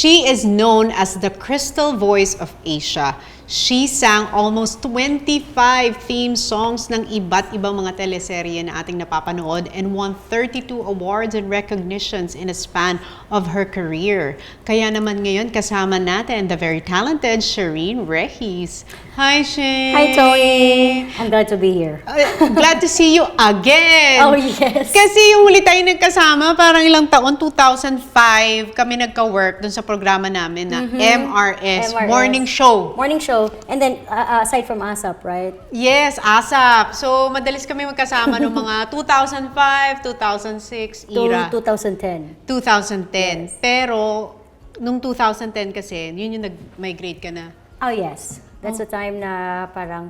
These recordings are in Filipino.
She is known as the Crystal Voice of Asia. She sang almost 25 theme songs ng iba't ibang mga teleserye na ating napapanood and won 32 awards and recognitions in a span of her career. Kaya naman ngayon kasama natin the very talented Shireen Rehis. Hi, Shireen! Hi, Tony! I'm glad to be here. Glad to see you again! Oh, yes! Kasi yung huli tayo nagkasama, parang ilang taon, 2005, kami nagka-work dun sa programa namin na MRS, Morning Show. Morning show. And then, aside from ASAP, right? Yes, ASAP. So, madalis kami magkasama noong mga 2005, 2006 era. 2010. 2010. Yes. Pero, nung 2010 kasi, yun yung nag-migrate ka na. Oh, yes. That's the time na parang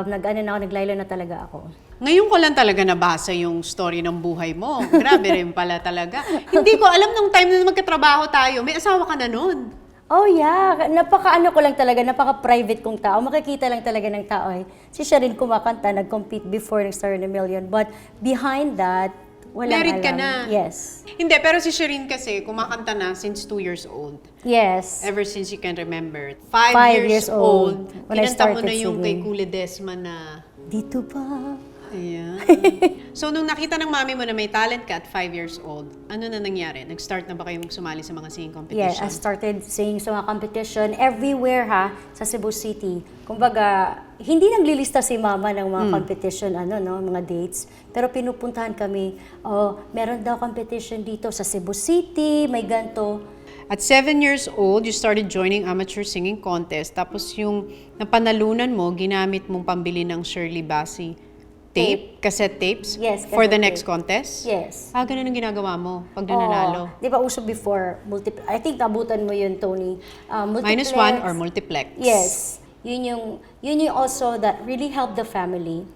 naglaylo na talaga ako. Ngayon ko lang talaga nabasa yung story ng buhay mo. Grabe rin pala talaga. Hindi ko alam nung time na magkatrabaho tayo, may asawa ka na nun. Oh, yeah. Napaka-ano ko lang talaga, napaka-private kong tao. Makikita lang talaga ng tao eh. Si Shireen kumakanta, nag-compete before ng Star in a Million. But behind that, walang Married alam. ka na. Yes. Hindi, pero si Shireen kasi kumakanta na since 2 years old. Yes. Ever since you can remember. 5 5 years old. when I Kinanta mo started na yung kay singing. Kule Desma na... Dito pa. Ayan. So, nung nakita ng mami mo na may talent ka at 5 years old, ano na nangyari? Nag-start na ba kayong sumali sa mga singing Yeah, competition? I started singing sa mga competition everywhere sa Cebu City. Kumbaga, hindi naglilista si mama ng mga competition, mga dates. Pero pinupuntahan kami, meron daw competition dito sa Cebu City, may ganto. At 7 years old, you started joining amateur singing contest. Tapos yung napanalunan mo, ginamit mong pambili ng Shirley Bassey cassette tapes? Yes, For the cassette next tape. contest? Yes. Ganun ang ginagawa mo pag nananalo? Di ba uso before, I think nabutan mo yun, Tony. Multiplex. -1 or multiplex? Yes. Yun yung also that really helped the family.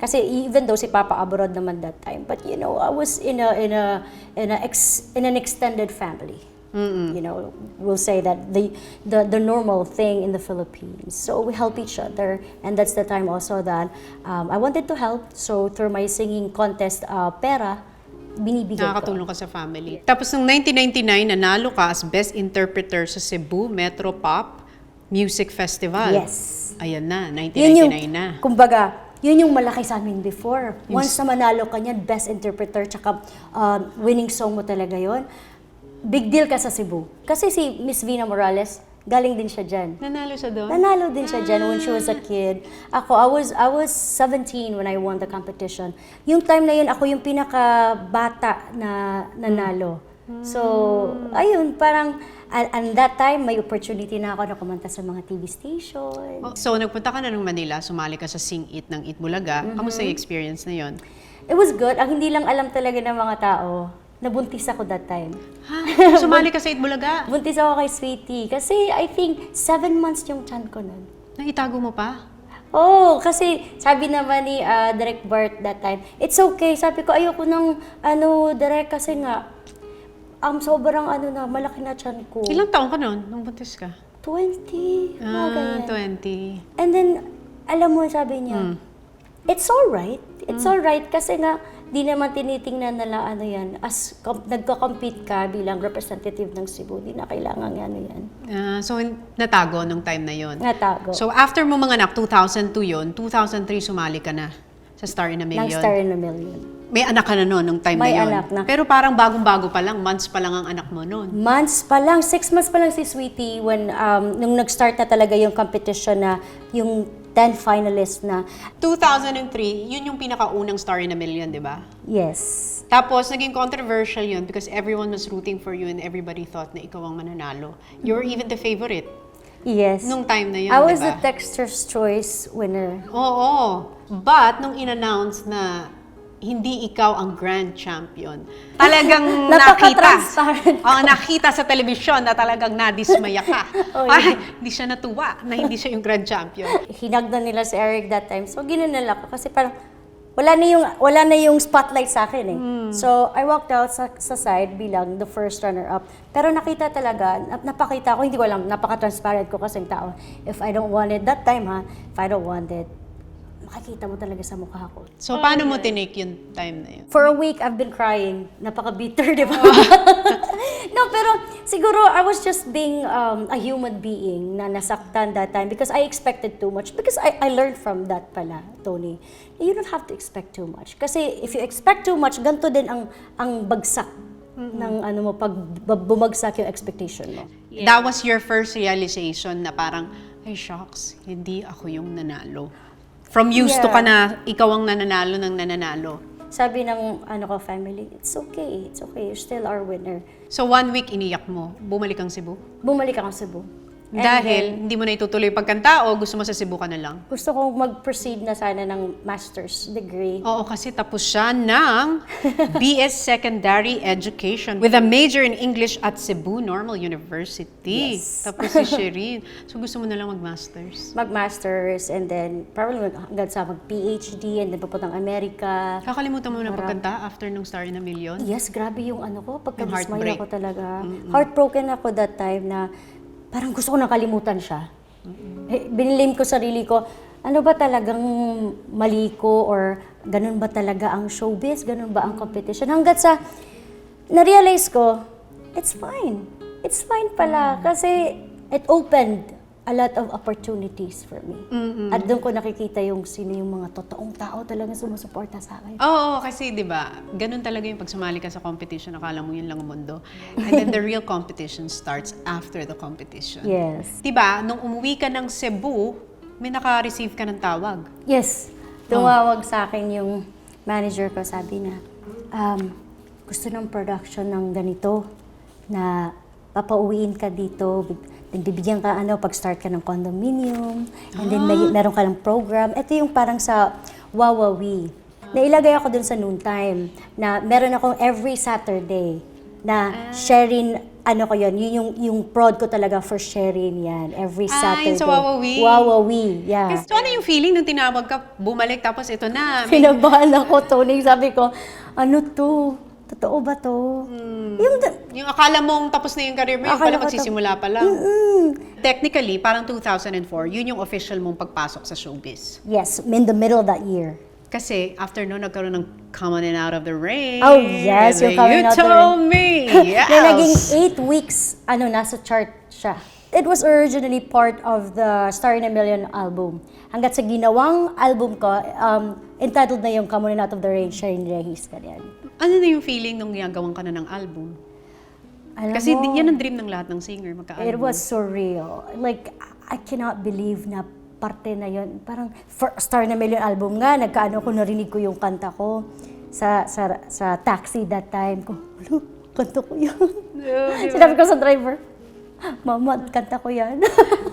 Kasi even though si Papa abroad naman that time, but I was in an extended family. We'll say that the normal thing in the Philippines. So we help each other, and that's the time also that I wanted to help. So through my singing contest, pera, binibigay Nakakatulong ko. ka sa family. Tapos noong 1999, nanalo ka as Best Interpreter sa Cebu Metro Pop Music Festival. Yes. Ayan na, Yun 1999 na. Kumbaga, yun yung malaki sa amin before. Once na manalo ka niyan, Best Interpreter, tsaka winning song mo talaga yon. Big deal ka sa Cebu. Kasi si Miss Vina Morales, galing din siya dyan. Nanalo siya doon? Nanalo din siya dyan when she was a kid. Ako, I was 17 when I won the competition. Yung time na yun, ako yung pinaka-bata na nanalo. So, ayun, parang, and that time, may opportunity na ako na kumanta sa mga TV station. So, nagpunta ka na ng Manila, sumali ka sa Sing It ng Eat Bulaga. Kamusta yung experience na yon? It was good. Ang hindi lang alam talaga ng mga tao, nabuntis ako that time. Ha? Sumali ka sa Eat Bulaga? Buntis ako kay Sweetie. Kasi I think 7 months yung tiyan ko nun. Naitago mo pa? Oh, kasi sabi naman ni Direk Bart that time, it's okay. Sabi ko, ayoko ng Direk kasi nga, sobrang malaki na tiyan ko. Ilang taon ka noon nung buntis ka? 20. Mga ganyan. 20. And then, alam mo, sabi niya, it's alright. It's alright kasi nga, di naman tinitingnan nila yan. As nagko-compete ka bilang representative ng Cebu, di na kailangan yan. So, natago nung time na yon. Natago. So, after mo mga anak, 2002 yon, 2003 sumali ka na sa Star in a Million. Ng Star in a Million. May anak ka na noon nung time May na yon. anak na. Pero parang bagong-bago pa lang, months pa lang ang anak mo noon. Months pa lang, 6 months pa lang si Sweetie when nung nag-start na talaga yung competition na yung 10 finalists na. 2003, yun yung pinakaunang Star in a Million, di ba? Yes. Tapos, naging controversial yun because everyone was rooting for you and everybody thought na ikaw ang mananalo. You were even the favorite Yes. nung time na yun, I was di the ba? Texter's Choice winner. Oo. But, nung in-announce na hindi ikaw ang grand champion, talagang nakita. Napaka-transparent. Nakita sa telebisyon na talagang nadismaya ka. Oh, Ay, hindi siya natuwa na hindi siya yung grand champion. Hinagdan nila si Eric that time. So, ginanala ko kasi parang wala na yung spotlight sa akin eh. So, I walked out sa side bilang the first runner-up. Pero nakita talaga, napakita ko, hindi ko alam, napaka-transparent ko kasing tao. If I don't want it, that time if I don't want it, makikita mo talaga sa mukha ko. So, paano mo tinake yung time na yun? For a week, I've been crying. Napaka-bitter, di ba? No, No, pero siguro I was just being a human being na nasaktan that time because I expected too much. Because I learned from that pala, Tony. You don't have to expect too much. Kasi if you expect too much, ganito din ang bagsak ng ano mo, pag bumagsak yung expectation mo. That was your first realization na parang, ay shucks, hindi ako yung nanalo. From used to ka na ikaw ang nananalo ng nananalo. Sabi ng family, it's okay, you're still our winner. So 1 week iniyak mo, bumalik ang Cebu? Bumalik ako sa Cebu. And Dahil then, hindi mo na itutuloy pagkanta o gusto mo sa Cebu ka na lang? gusto kong mag-proceed na sana ng master's degree. Oo, kasi tapos siya ng BS Secondary Education with a major in English at Cebu Normal University. Yes. Tapos si Sherin. So gusto mo na lang mag-masters? Mag-master's and then probably hanggang sa mag-PhD and then papuntang Amerika. Kakalimutan mo na pagkanta after nung Star in a Million? Yes, grabe yung pagkadismay heartbreak. ako talaga. Heartbroken ako that time na parang gusto ko nakalimutan siya. Binilim ko sarili ko, ano ba talagang mali ko or ganun ba talaga ang showbiz, ganun ba ang competition. Hanggat sa na-realize ko, it's fine. It's fine pala kasi it opened a lot of opportunities for me. At doon ko nakikita yung sino yung mga totoong tao talaga sumusuporta sa akin. Oo, kasi di ba, ganun talaga yung pag sumali ka sa competition, akala mo yun lang ang mundo. And then the real competition starts after the competition. Yes. Di ba, nung umuwi ka ng Cebu, may naka-receive ka ng tawag. Yes. Tumawag sa akin yung manager ko, sabi na, gusto ng production ng ganito na papauwiin ka dito, bibigyan ka pag-start ka ng condominium, and then meron ka ng program. Ito yung parang sa Wawawi. Nailagay ako dun sa noontime na meron akong every Saturday na sharing, ko yun yung prod ko talaga for sharing yan, every Saturday. Yun sa Wawawi. Wawawi, yeah. So ano yung feeling nung tinawag ka, bumalik, tapos ito na? Pinabahan ako, Tony. Sabi ko, ano to? Totoo ba to? Yung akala mong tapos na yung career mo, yung Akala pala ko magsisimula pa lang. Technically, parang 2004, yun yung official mong pagpasok sa showbiz. Yes, in the middle of that year. Kasi after no, nagkaroon ng Coming in Out of the Rain. Oh, yes, yung Coming Out of the You told me! Yes! Na naging 8 weeks, nasa chart siya. It was originally part of the Star in a Million album. Hanggat sa ginawang album ko, entitled na yung Coming Out of the Rain, Sharon Rehis, ganyan. Ano na yung feeling nung ginagawan ka na ng album? Alam Kasi mo, yan ang dream ng lahat ng singer, magka-album. it was surreal. Like, I cannot believe na parte na yun. Parang Star in a Million album nga, narinig ko yung kanta ko sa taxi that time. Kanta ko yan. Sinabi ko sa driver, Mama, kanta ko yan.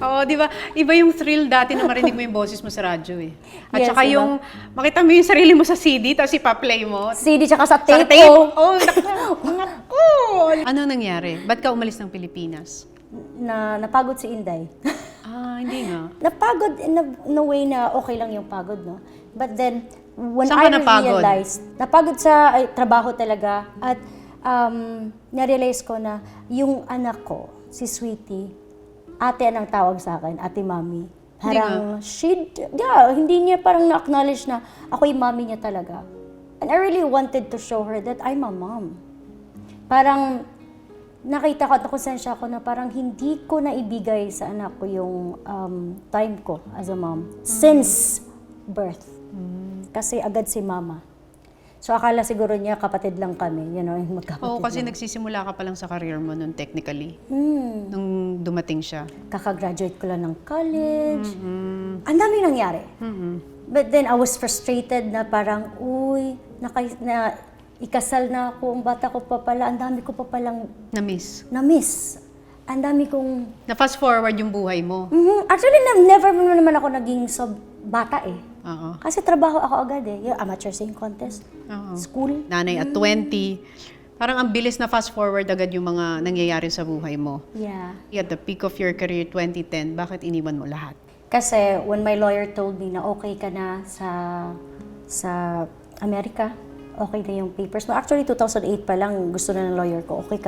Oo, di ba? Iba yung thrill dati na marinig mo yung boses mo sa radyo eh. At Yes, saka diba? yung makita mo yung sarili mo sa CD, tapos ipa-play mo. CD tsaka sa Sa tape tape. ko. Oh, naku. Ano nangyari? Ba't ka umalis ng Pilipinas? Napagod si Inday. Hindi nga. Napagod in a way na okay lang yung pagod, no? But then, when Saan ka napagod? realized, napagod sa trabaho talaga at na-realize ko na yung anak ko, si Sweetie, ate ang tawag sa akin, ate mami. Parang, hindi niya parang na-acknowledge na ako yung mami niya talaga. And I really wanted to show her that I'm a mom. Parang, nakita ko at nakonsensya ko na parang hindi ko naibigay sa anak ko yung time ko as a mom since birth. Kasi agad si mama. So akala siguro niya kapatid lang kami, yung magkapatid. Oo, kasi lang. nagsisimula ka pa lang sa career mo nun technically. Nung dumating siya. Kakagraduate ko lang ng college. Ang daming nangyari. But then I was frustrated na parang, ikasal na ako, ang bata ko pa pala, ang dami ko pa palang Na-miss. na-miss. Ang dami kong... Na-fast forward yung buhay mo. Actually, never naman ako naging bata eh. Oo. Kasi trabaho ako agad eh. Yung amateur singing contest, Oo. school. Nanay at 20. Parang ang bilis na fast forward agad yung mga nangyayari sa buhay mo. Yeah. At the peak of your career, 2010, bakit iniwan mo lahat? Kasi when my lawyer told me na okay ka na sa Amerika, okay na yung papers mo. Actually, 2008 pa lang gusto na ng lawyer ko, okay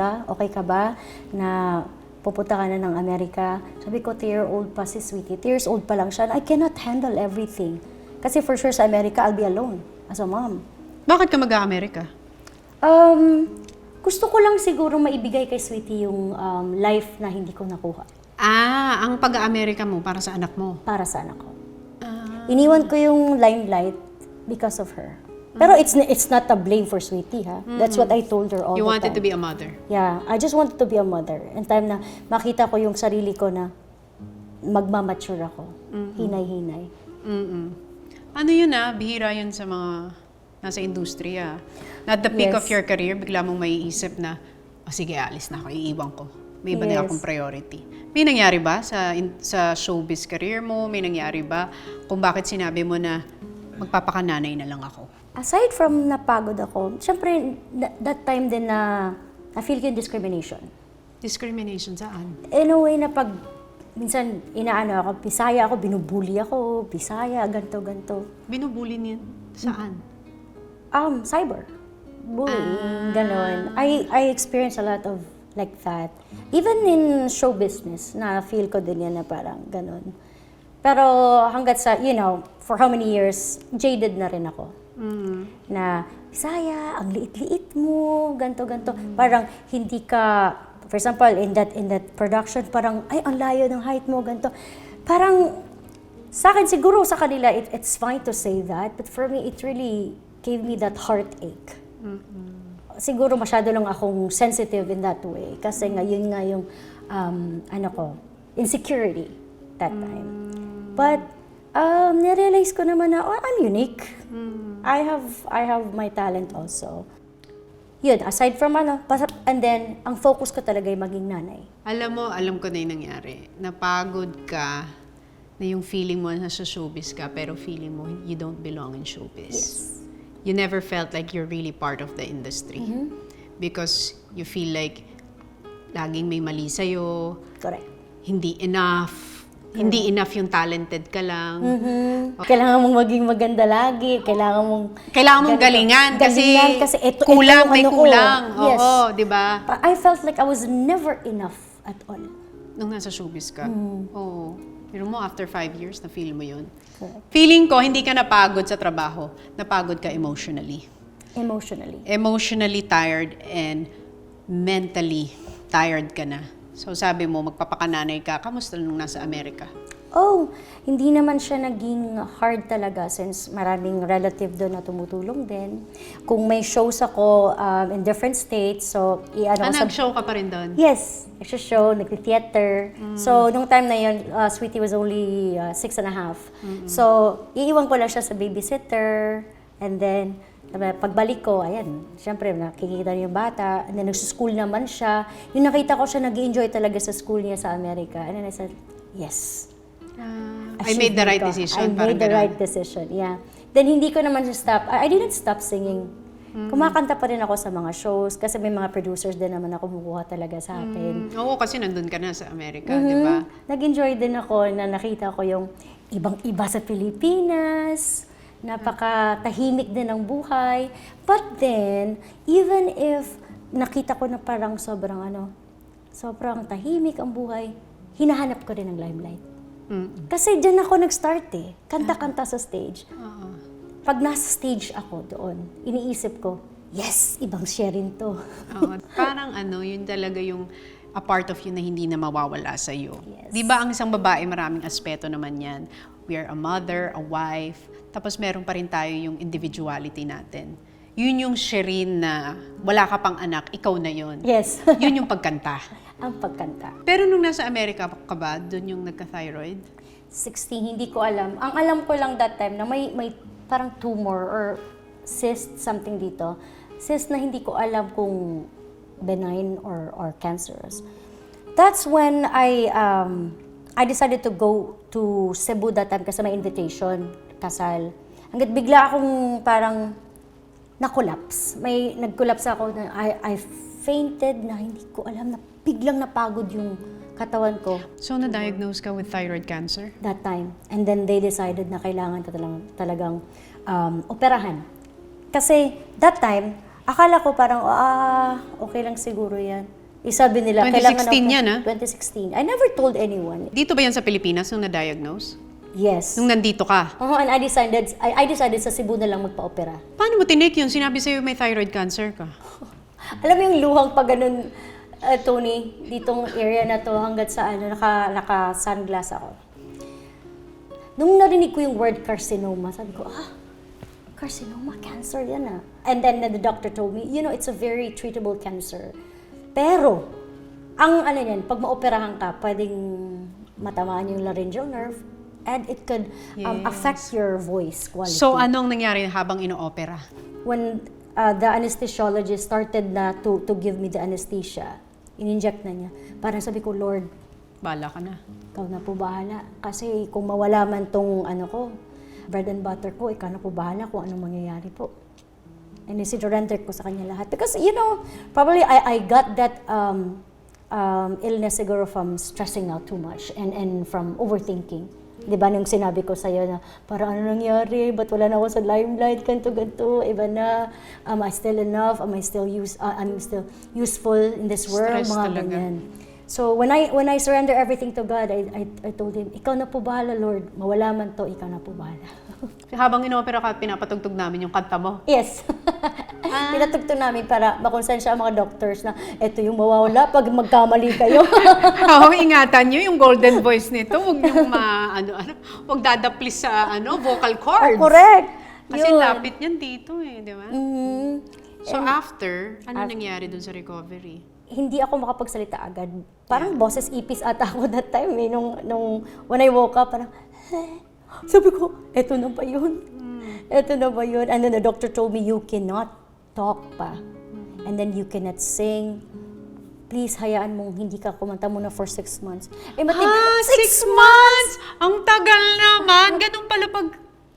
ka ba na pupunta ka na ng Amerika? Sabi ko, 3-year-old pa si Sweetie. 3 years old pa lang siya. I cannot handle everything. Kasi for sure sa Amerika, I'll be alone as a mom. Bakit ka mag-Amerika? Gusto ko lang siguro maibigay kay Sweetie yung life na hindi ko nakuha Ang pag-Amerika mo para sa anak mo. para sa anak ko. Iniwan ko yung limelight because of her. Pero it's not a blame for Sweetie, ha? That's what I told her all You the wanted time. to be a mother. Yeah, I just wanted to be a mother. And time na makita ko yung sarili ko na magmamature ako. Hinay-hinay. Ano yun bihira yun sa mga nasa industriya. At the peak Yes. of your career, bigla mong maiisip na, sige, alis na ako, iiwan ko. May iba na Yes. akong priority. May nangyari ba sa showbiz career mo? May nangyari ba kung bakit sinabi mo na magpapakananay na lang ako? Aside from napagod ako, syempre, that time din na na-feel ko yung discrimination. Discrimination saan? In a way na pag minsan inaano ako, Bisaya ako, binubuli ako, Bisaya, ganto. Binubuli niyan? Saan? Cyber. Bullying, ganon. I experienced a lot of like that. Even in show business, na-feel ko din yan na parang ganon. Pero hanggat sa, for how many years, jaded na rin ako. Na, Bisaya, ang liit-liit mo, ganto. Parang hindi ka, for example, in that production, parang, ay, ang layo ng height mo, ganto. Parang, sa akin, siguro sa kanila, it's fine to say that, but for me, it really gave me that heartache. Siguro masyado lang akong sensitive in that way. Kasi nga, yun nga yung, insecurity that time. But, narealize ko naman na, I'm unique. I have my talent also. Yun, aside from and then, ang focus ko talaga ay maging nanay. Alam ko na yung nangyari. Napagod ka na yung feeling mo na sa showbiz ka, pero feeling mo you don't belong in showbiz. Yes. You never felt like you're really part of the industry. Because you feel like laging may mali sa'yo, Correct. hindi enough yung talented ka lang. Kailangan mong maging maganda lagi, kailangan mong Galingan kasi ito kulang, yung may ano ko. kulang. Yes. Oo, di ba? I felt like I was never enough at all. Nung nasa showbiz ka. Oo. Pero mo, after 5 years, na-feel mo yun. Correct. Feeling ko, hindi ka napagod sa trabaho. Napagod ka emotionally. Emotionally. Emotionally tired and mentally tired ka na. So sabi mo, magpapakananay ka. Kamusta nung nasa Amerika? Hindi naman siya naging hard talaga since maraming relative doon na tumutulong din. Kung may shows ako in different states, so Nag-show ka pa rin doon? Yes, show, nag-theater. So, nung time na yun, Sweetie was only 6 and a half. So, iiwan ko lang siya sa babysitter. And then, pagbalik ko, ayan, syempre, nakikita niya yung bata. And then, nagsuschool naman siya. Yung nakita ko siya, nag-enjoy talaga sa school niya sa Amerika. And then I said, yes. I made the right decision. I made the right decision, yeah. Then hindi ko naman stop. I didn't stop singing. Kumakanta pa rin ako sa mga shows kasi may mga producers din naman na kumukuha talaga sa akin. Oo, kasi nandun ka na sa Amerika, di ba? Nag-enjoy din ako na nakita ko yung ibang-iba sa Pilipinas. Napaka-tahimik din ang buhay. But then, even if nakita ko na parang sobrang tahimik ang buhay, hinahanap ko rin ang limelight. Kasi dyan ako nag-start kanta-kanta sa stage. Pag nasa stage ako doon, iniisip ko, yes, ibang share rin to. Oo, parang yun talaga yung a part of you na hindi na mawawala sa iyo. Yes. 'Di ba ang isang babae maraming aspeto naman 'yan. We are a mother, a wife, tapos meron pa rin tayo yung individuality natin. Yun yung Sherin na wala ka pang anak, ikaw na yun. Yes. Yun yung pagkanta. Ang pagkanta. Pero nung nasa Amerika ka ba, doon yung nagka-thyroid? 16, hindi ko alam. Ang alam ko lang that time na may parang tumor or cyst, something dito. Cyst na hindi ko alam kung benign or cancerous. That's when I decided to go to Cebu that time kasi may invitation, kasal. Hanggat bigla akong parang na-collapse. Nag-collapse ako na I fainted na hindi ko alam na biglang napagod yung katawan ko. So, na-diagnose ka with thyroid cancer? That time. And then they decided na kailangan talagang operahan. Kasi that time, akala ko parang, okay lang siguro yan. Isabi nila, 2016 yan, 2016. I never told anyone. Dito ba yan sa Pilipinas nung na-diagnose? Yes. Nung nandito ka? And I decided sa Cebu na lang magpa-opera. Paano mo tinake yun? Sinabi sa'yo may thyroid cancer ka. Alam mo yung luhang pag ganun, Tony, ditong area na to hanggat sa naka-sunglass ako. Nung narinig ko yung word carcinoma, sabi ko, carcinoma, cancer yan ah. And then the doctor told me, it's a very treatable cancer. Pero, ang ano yan, pag maoperahan ka, pwedeng matamaan yung laryngeal nerve and it could affect your voice quality. So, anong nangyari habang ino-opera? When the anesthesiologist started na to give me the anesthesia, in-inject na niya, parang sabi ko, Lord, Bala ka na. ikaw na po bahala. Kasi kung mawala man tong bread and butter ko, ikaw na po bahala kung anong mangyayari po. And surrender ko sa kanya lahat. Because, probably I got that illness siguro from stressing out too much and from overthinking. Di ba nung sinabi ko sa'yo na parang ano nangyari, ba't wala na ako sa limelight, ganito, iba na, am I still enough, I'm still useful in this world, Stress mga talaga. ganyan. So when I surrender everything to God, I told Him, ikaw na po bahala, Lord, mawala man to, ikaw na po bahala. Habang ino-opera ka, pinapatugtog namin yung kanta mo. Yes. Pinatugtog namin para makonsensya ang mga doctors na eto yung mawawala pag magkamali kayo. Oo, ingatan nyo yung golden voice nito. Huwag nyo huwag dadaplis sa vocal cords. Correct. Kasi Yun. lapit yan dito di ba? Mhm. So after, ano nangyari dun sa recovery? Hindi ako makapagsalita agad. Parang boses ipis ata ako that time nung when I woke up, parang, sabi ko, eto na ba yun? Eto na ba yun? And then the doctor told me, you cannot talk pa. And then you cannot sing. Please, hayaan mong hindi ka kumanta muna for 6 months. 6 months! Ang tagal naman! Ganun pala pag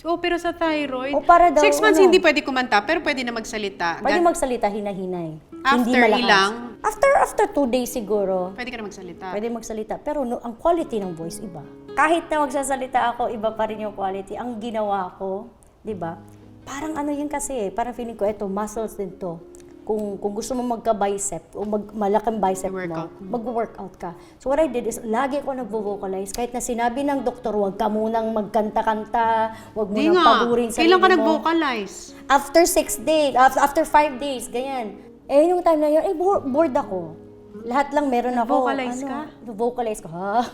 opera sa thyroid. O, para daw, 6 months hindi pwede kumanta, pero pwede na magsalita. Pwede magsalita, hinahinay. Hindi After malakas. ilang? After 2 days siguro. Pwede ka na magsalita. Pwede magsalita. Pero ang quality ng voice, iba. Kahit na magsasalita ako, iba pa rin yung quality. Ang ginawa ko, di ba? Parang ano yun kasi, parang feeling ko, eto, muscles din to. Kung gusto mo magka-bicep o malaking bicep mo, mag-workout ka. So what I did is, lagi ako nagvo-vocalize. Kahit na sinabi ng doktor, huwag ka munang magkanta-kanta, huwag mo nang pagurin sa Kailan ka mo. nag-vocalize? After 6 days, after 5 days, ganyan. Yung time na yun, bored ako. Lahat lang meron ako. Vocalize ka? Vocalize ko, ha?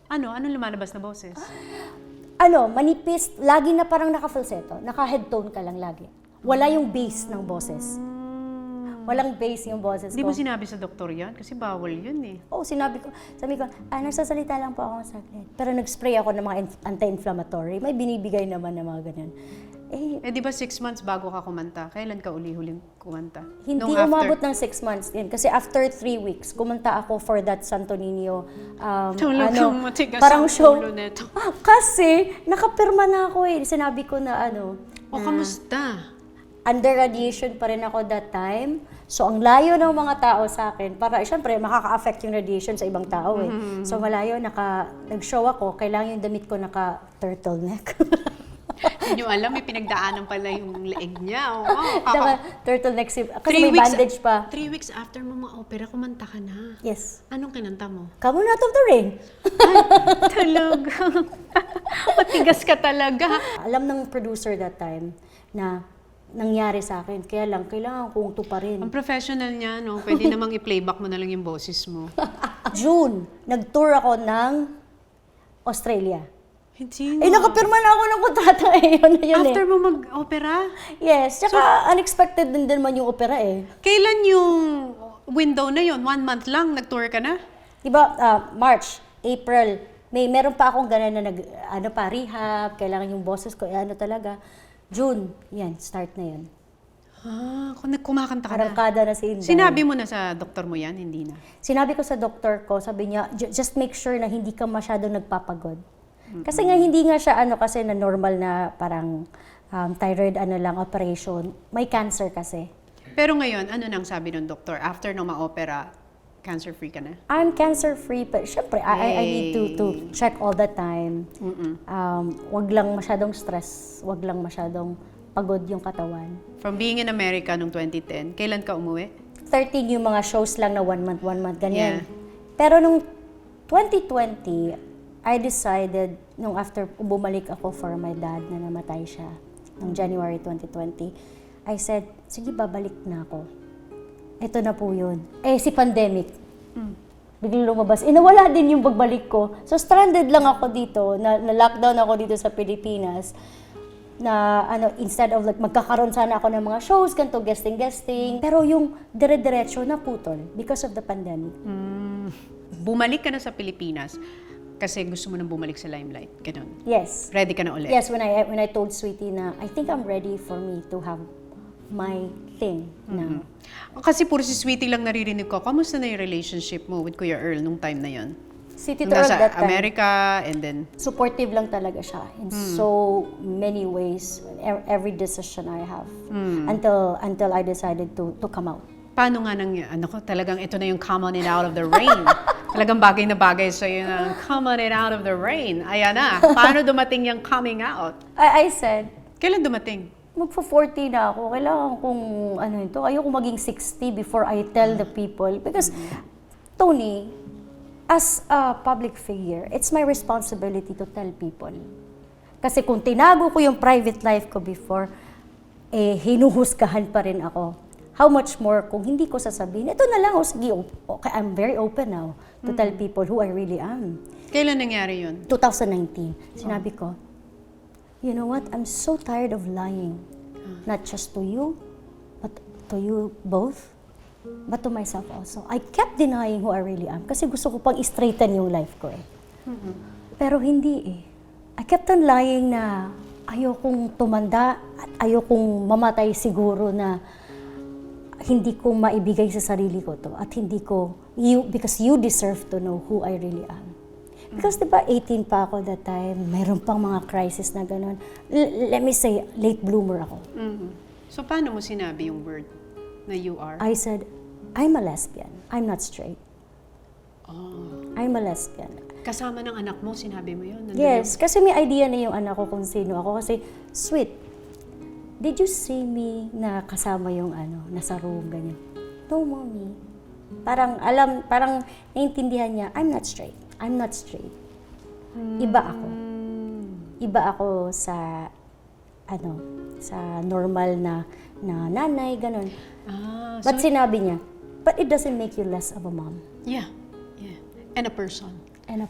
Anong lumalabas na boses? Manipis, lagi na parang naka-falsetto, naka-headtone ka lang lagi. Wala yung bass ng boses. Walang bass yung boses Di ko. mo sinabi sa doktor yan? Kasi bawal yun eh. Oo, sabi ko, nagsasalita lang po ako saglit. Pero nag-spray ako ng mga anti-inflammatory. May binibigay naman na mga ganyan. Di ba 6 months bago ka kumanta? Kailan ka uli-huling kumanta? Hindi umabot ng 6 months din. Kasi after 3 weeks, kumanta ako for that Santo Niño. Matigas parang ang show. ulo neto. Kasi, nakapirma na ako eh. Sinabi ko na Kamusta? under radiation pa rin ako that time. So, ang layo ng mga tao sa akin, para, syempre, makaka-affect yung radiation sa ibang tao eh. So, malayo, nag-show ako, kailangan yung damit ko naka-turtleneck. Hindi nyo alam, may pinagdaanan pala yung leeg niya. Turtleneck, kasi may bandage pa. 3 weeks after mo ma-opera, kumanta ka na. Yes. Anong kinanta mo? Come on out of the rain. Talaga. Matigas ka talaga. Alam ng producer that time na nangyari sa akin. Kaya lang, kailangan kong tuparin. Ang professional niya, no? Pwede namang i-playback mo na lang yung boses mo. June, nag-tour ako ng Australia. Hindi Nakapirma na ako ng kontrata yun After mo mag-opera? Yes, tsaka unexpected din naman yung opera eh. Kailan yung window na yun? 1 month lang, nag-tour ka na? Diba, March, April, meron pa akong ganun na rehab, kailangan yung boses ko, talaga. June, yan, start na yan. Kung kumakanta ka na. Arangkada na si Inday. Sinabi mo na sa doktor mo yan? Hindi na? Sinabi ko sa doktor ko, sabi niya, just make sure na hindi ka masyadong nagpapagod. Kasi nga hindi nga siya kasi na normal na parang thyroid operation. May cancer kasi. Pero ngayon, ano nang sabi ng doktor? After nung ma-opera, cancer-free ka na? I'm cancer-free, but syempre, I need to check all the time. Wag lang masyadong stress, wag lang masyadong pagod yung katawan. From being in America noong 2010, kailan ka umuwi? 13 yung mga shows lang na 1 month, ganyan. Yeah. Pero nung 2020, I decided, nung after bumalik ako for my dad na namatay siya, noong January 2020, I said, sige, babalik na ako. ito na po yun. Si pandemic. Biglang lumabas. Nawala din yung pagbalik ko. So, stranded lang ako dito, na-lockdown ako dito sa Pilipinas. Na, instead of like, magkakaroon sana ako ng mga shows, ganito, guesting. Pero yung dire-diretso na putol because of the pandemic. Bumalik ka na sa Pilipinas kasi gusto mo nang bumalik sa limelight. Ganun. Yes. Ready ka na ulit. Yes, when I told Sweetie na, I think I'm ready for me to have my thing now. Kasi puro si Sweetie lang naririnig ko. Kamusta na yung relationship mo with Kuya Earl nung time na yon? Si Tito Nung Earl nasa that time, America and then... supportive lang talaga siya in so many ways, every decision I have. Until I decided to come out. Paano nga talagang ito na yung come on and out of the rain. Talagang bagay na bagay sa'yo na come on and out of the rain. Ayan na. Paano dumating yung coming out? I said, Kailan dumating? magpo-40 na ako. Kailangan kong, ayoko maging 60 before I tell the people. Because, Tony, as a public figure, it's my responsibility to tell people. Kasi kung tinago ko yung private life ko before, hinuhusgahan pa rin ako. How much more kung hindi ko sasabihin, ito na lang, sige, okay, I'm very open now to tell people who I really am. Kailan nangyari yun? 2019, sinabi ko, you know what, I'm so tired of lying. Not just to you, but to you both, but to myself also. I kept denying who I really am kasi gusto ko pang straighten yung life ko . Pero hindi . I kept on lying na ayokong tumanda at ayokong mamatay siguro na hindi ko maibigay sa sarili ko to at hindi ko, because you deserve to know who I really am. Because diba 18 pa ako that time, mayroon pang mga crisis na gano'n. Let me say, late bloomer ako. So paano mo sinabi yung word na you are? I said, I'm a lesbian. I'm not straight. I'm a lesbian. Kasama ng anak mo, sinabi mo yun? Yes, kasi may idea na yung anak ko kung sino ako. Kasi, sweet, did you see me na kasama yung nasa room, ganyan? No, mommy. Parang naiintindihan niya, I'm not straight. I'm not straight. Iba ako. Iba ako sa, sa normal na nanay, ganun. But sinabi niya, but it doesn't make you less of a mom. Yeah. And a person.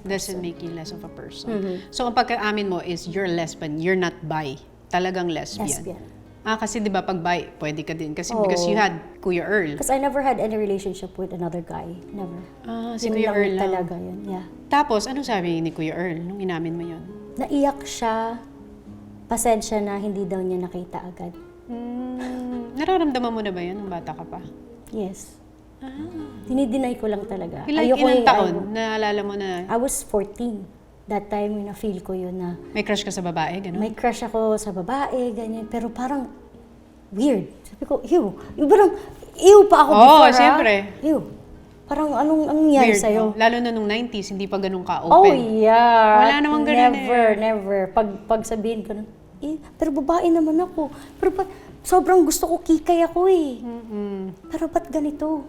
Doesn't make you less of a person. So, ang pagkaamin mo is you're lesbian, you're not bi. Talagang lesbian. Kasi di ba pag bi, pwede ka din. Kasi because you had Kuya Earl. Because I never had any relationship with another guy. Never. Si Yun Kuya lang Earl lang. talaga yun. Yeah. Tapos, anong sabi ni Kuya Earl nung inamin mo yun? Naiyak siya. Pasensya na hindi daw niya nakita agad. Nararamdaman mo na ba yun nung bata ka pa? Yes. Dinideny ko lang talaga. Ilang taon? Naalala mo na I was 14. That time, na-feel ko yun na may crush ka sa babae, gano'n? may crush ako sa babae, ganyan. Pero parang weird. Sabi ko, ew. Yung parang, ew pa ako before, siyempre. Ew. Parang anong nangyari Weird. sa'yo? Lalo na nung 90s, hindi pa ganun ka-open. Oh, yeah. Wala namang ganun Never. Pag sabihin ko na, pero babae naman ako. Pero sobrang gusto ko kikay ako . Pero ba't ganito?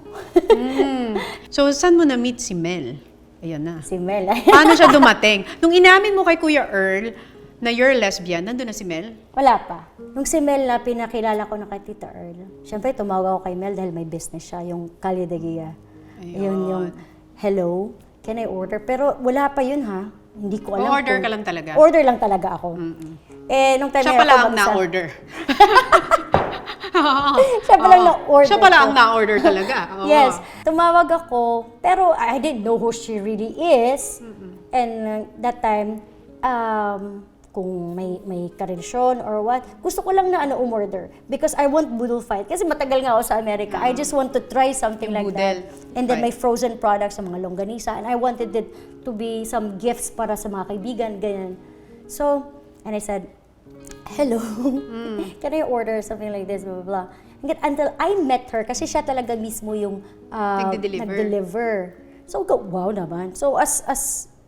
So, saan mo na-meet si Mel? Ayan na. Si Mel. Paano siya dumating? Nung inamin mo kay Kuya Earl na you're lesbian, nandun na si Mel? Wala pa. Nung si Mel na pinakilala ko na kay Tita Earl, syempre tumawag ako kay Mel dahil may business siya, yung Calle de Guia. Yun yung, hello, can I order? Pero wala pa yun ha. Hindi ko alam. Order ka lang talaga? Order lang talaga ako. Nung time Siya na pala ako ang na-order. Siya pala na-order. Siya pala ko. ang na-order talaga. Yes. Tumawag ako, pero I didn't know who she really is. And that time, kung may karelasyon or what, gusto ko lang na umorder. Because I want boodle fight. Kasi matagal nga ako sa Amerika. I just want to try something Yung like boodle that. And then may frozen products, sa mga longganisa. And I wanted it to be some gifts para sa mga kaibigan, ganyan. So, and I said, hello, can I order something like this, blah, blah, blah. Until I met her, kasi siya talaga mismo yung nag-deliver. So, wow naman. So, as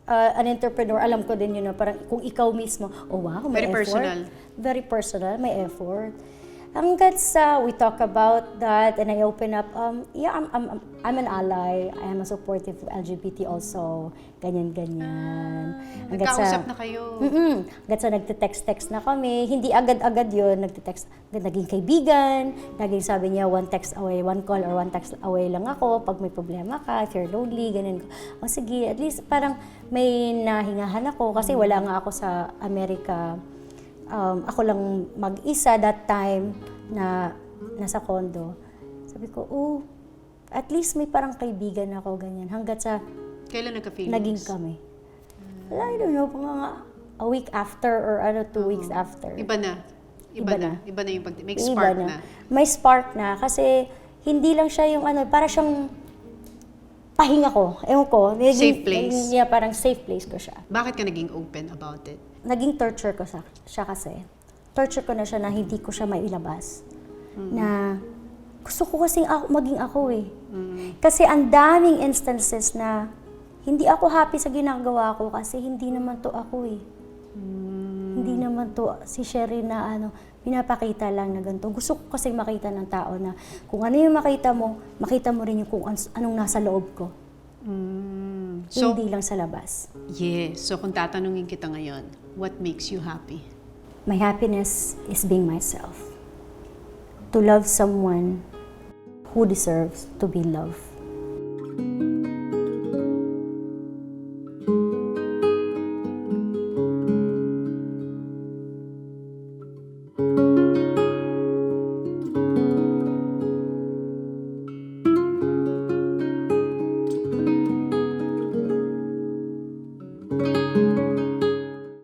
an entrepreneur, alam ko din yun, parang kung ikaw mismo, oh wow, may Very effort. personal. Very personal, may effort. Hanggat sa we talk about that and I open up, yeah, I'm an ally. I am a supportive of LGBT also. Ganyan-ganyan. Nagkausap na kayo. Hanggat sa nagte-text na kami, hindi agad-agad yun, nagte-text, naging kaibigan, naging sabi niya, one text away, one call or one text away lang ako pag may problema ka, if you're lonely, ganyan. O sige, at least parang may nahingahan ako kasi wala nga ako sa Amerika. Ako lang mag-isa that time na nasa condo. Sabi ko, oh, at least may parang kaibigan ako, ganyan. Hanggat sa Kailan nagka-feelings? naging kami. I don't know, mga a week after or 2 weeks after. Iba na. Iba na. Iba na yung may Iba spark na. May spark na kasi hindi lang siya yung para siyang pahinga ko. Ewan ko. Safe place. Yeah, parang safe place ko siya. Bakit ka naging open about it? Naging torture ko siya kasi. Torture ko na siya na hindi ko siya mailabas. Na gusto ko kasi maging ako eh. Kasi ang daming instances na hindi ako happy sa ginagawa ko kasi hindi naman to ako eh. Hindi naman to si Sherry na pinapakita lang na ganito. Gusto ko kasi makita ng tao na kung ano yung makita mo rin yung kung anong nasa loob ko. So, Hindi lang sa labas. yes. So, kung tatanungin kita ngayon, what makes you happy? My happiness is being myself. To love someone who deserves to be loved.